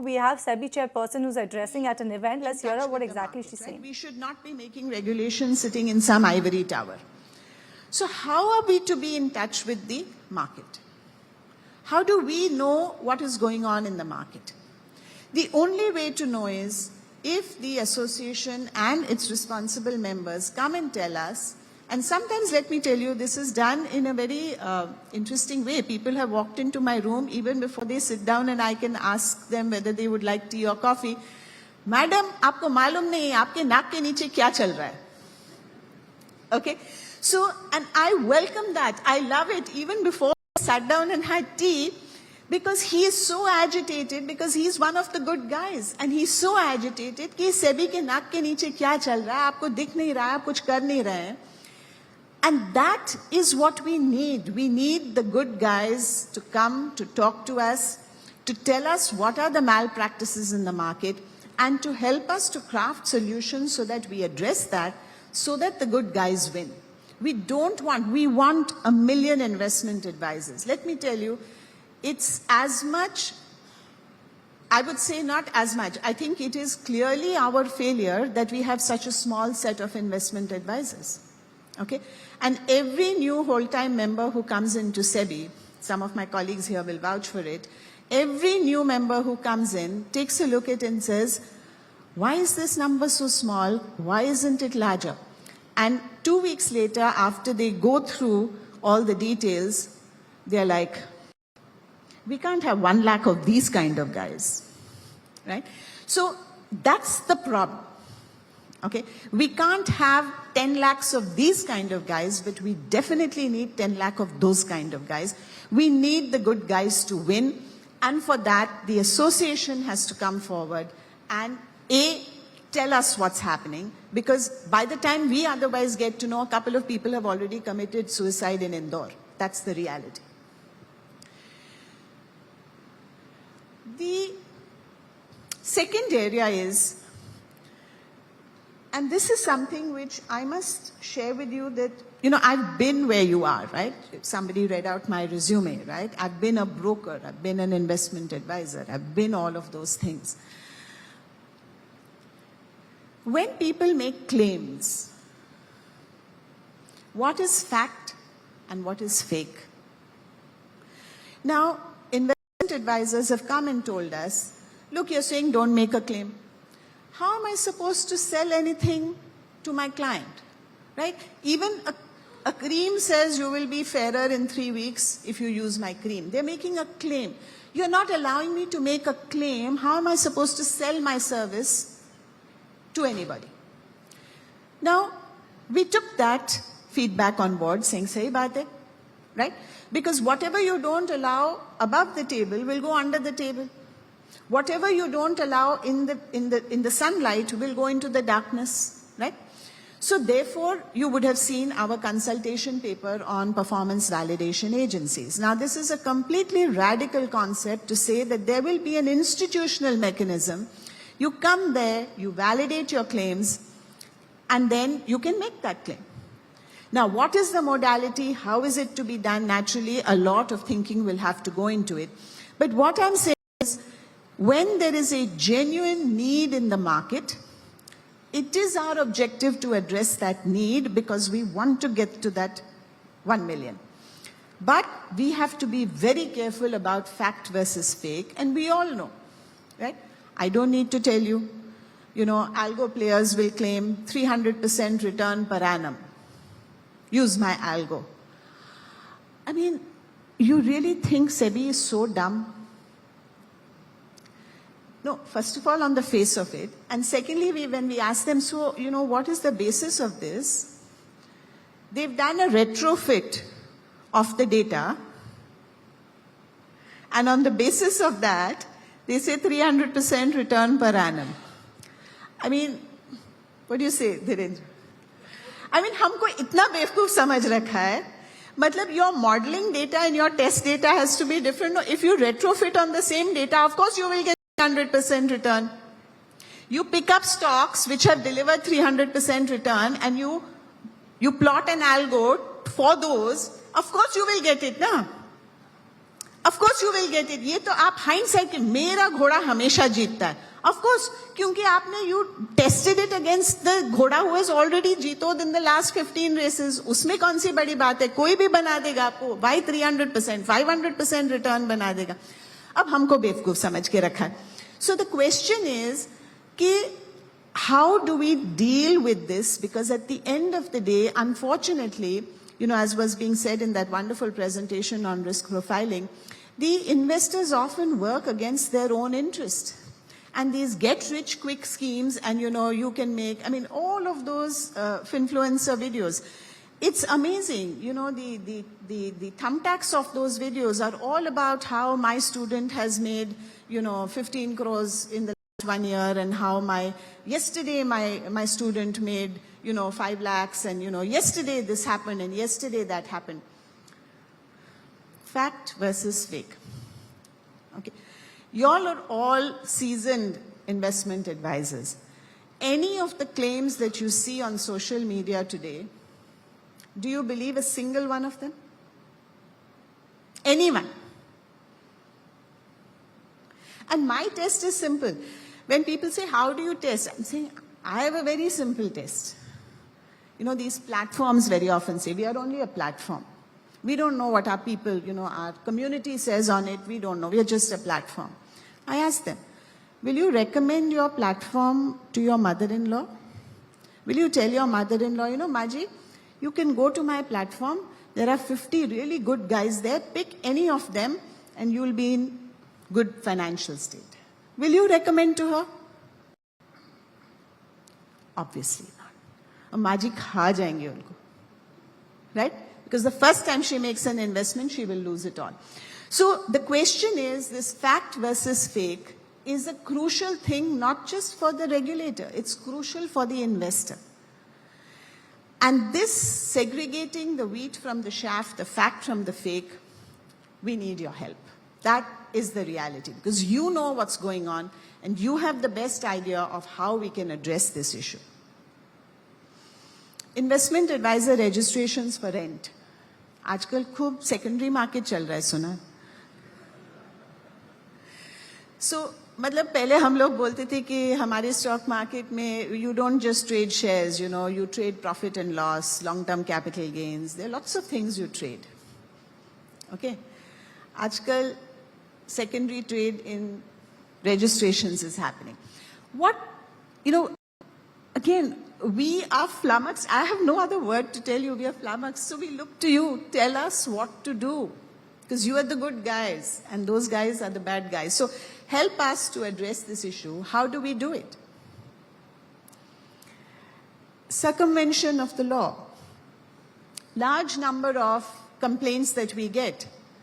We have SEBI Chairperson who's addressing at an event. Let's hear her what exactly she's saying. We should not be making regulations sitting in some ivory tower. So how are we to be in touch with the market? How do we know what is going on in the market? The only way to know is if the association and its responsible members come and tell us. And sometimes, let me tell you, this is done in a very interesting way. People have walked into my room even before they sit down, and I can ask them whether they would like tea or coffee. Madam, aapko malum nahi hai, aapke naak ke niche kya chal raha hai? Okay? So, and I welcome that. I love it. Even before I sat down and had tea, because he is so agitated, because he is one of the good guys. And he's so agitated कि SEBI के नाक के नीचे क्या चल रहा है, आपको दिख नहीं रहा है, आप कुछ कर नहीं रहे हैं. And that is what we need. We need the good guys to come to talk to us, to tell us what are the malpractices in the market, and to help us to craft solutions so that we address that, so that the good guys win. We want a million investment advisors. Let me tell you, it's as much, I would say not as much. I think it is clearly our failure that we have such a small set of investment advisors. Okay? And every new whole-time member who comes into SEBI, some of my colleagues here will vouch for it, every new member who comes in takes a look at it and says, why is this number so small? Why isn't it larger? And 2 weeks later, after they go through all the details, they're like, we can't have 1 lakh of these kind of guys, right? So that's the problem. Okay, we can't have 10 lakhs of these kind of guys, but we definitely need 10 lakh of those kind of guys. We need the good guys to win. And for that, the association has to come forward and tell us what's happening. Because by the time we otherwise get to know, a couple of people have already committed suicide in Indore. That's the reality. The second area is, and this is something which I must share with you that, you know, I've been where you are, right? Somebody read out my resume, right? I've been a broker, I've been an investment advisor, I've been all of those things. When people make claims, what is fact and what is fake? Now, investment advisors have come and told us, look, you're saying don't make a claim. How am I supposed to sell anything to my client, right? Even a cream says you will be fairer in 3 weeks if you use my cream. They're making a claim. You're not allowing me to make a claim. How am I supposed to sell my service to anybody? Now, we took that feedback on board, saying, sahi baat hai, right? Because whatever you don't allow above the table will go under the table. Whatever you don't allow in the sunlight will go into the darkness, right? So therefore, you would have seen our consultation paper on performance validation agencies. Now, this is a completely radical concept to say that there will be an institutional mechanism. You come there, you validate your claims, and then you can make that claim. Now, what is the modality? How is it to be done? Naturally, a lot of thinking will have to go into it. But what I'm saying is, when there is a genuine need in the market, it is our objective to address that need because we want to get to that 1 million. But we have to be very careful about fact versus fake, and we all know, right? I don't need to tell you, you know, algo players will claim 300% return per annum. Use my algo. I mean, you really think SEBI is so dumb? No, first of all, on the face of it. And secondly, when we ask them, so, you know, what is the basis of this? They've done a retrofit of the data. And on the basis of that, they say 300% return per annum. I mean, what do you say, Dhirendra? I mean, हमको इतना बेवकूफ समझ रखा है. मतलब your modeling data and your test data has to be different. No, if you retrofit on the same data, of course you will get 300% return. You pick up stocks which have delivered 300% return and you plot an algo for those, of course you will get it, na? Of course you will get it. ये तो आप hindsight के मेरा घोड़ा हमेशा जीतता है. Of course, क्योंकि आपने you tested it against the घोड़ा who has already जीतोed in the last 15 races. उसमें कौन सी बड़ी बात है? कोई भी बना देगा आपको. Why 300%, 500% return बना देगा. अब हमको बेवकूफ समझ के रखा है. So the question is कि how do we deal with this? Because at the end of the day, unfortunately, you know, as was being said in that wonderful presentation on risk profiling, the investors often work against their own interest. And these get-rich-quick schemes, and you know, you can make, I mean, all of those influencer videos. It's amazing, you know, the thumbtacks of those videos are all about how my student has made, you know, 15 crores in the last 1 year, and how yesterday my student made, you know, 5 lakhs, and you know, yesterday this happened, and yesterday that happened. Fact versus fake. Okay. Y'all are all seasoned investment advisors. Any of the claims that you see on social media today, do you believe a single one of them? Anyone? And my test is simple. When people say, how do you test? I'm saying, I have a very simple test. You know, these platforms very often say, we are only a platform. We don't know what our people, you know, our community says on it. We don't know. We are just a platform. I ask them, will you recommend your platform to your mother-in-law? Will you tell your mother-in-law, you know, Maji, you can go to my platform. There are 50 really good guys there. Pick any of them and you will be in good financial state. Will you recommend to her? Obviously not. Maji kha jayenge unko. Right? Because the first time she makes an investment, she will lose it all. So the question is, this fact versus fake is a crucial thing, not just for the regulator, it's crucial for the investor. And this segregating the wheat from the chaff, the fact from the fake, we need your help. That is the reality, because you know what's going on and you have the best idea of how we can address this issue. Investment advisor registrations for rent. आजकल खूब secondary market चल रहा है, सुना? So, मतलब पहले हम लोग बोलते थे कि हमारे stock market में you don't just trade shares, you know, you trade profit and loss, long-term capital gains. There are lots of things you trade. Okay? आजकल secondary trade in registrations is happening. What, you know, again, we are flummoxed. I have no other word to tell you. We are flummoxed. So we look to you. Tell us what to do. Because you are the good guys and those guys are the bad guys. So help us to address this issue. How do we do it? Circumvention of the law. Large number of complaints that we get.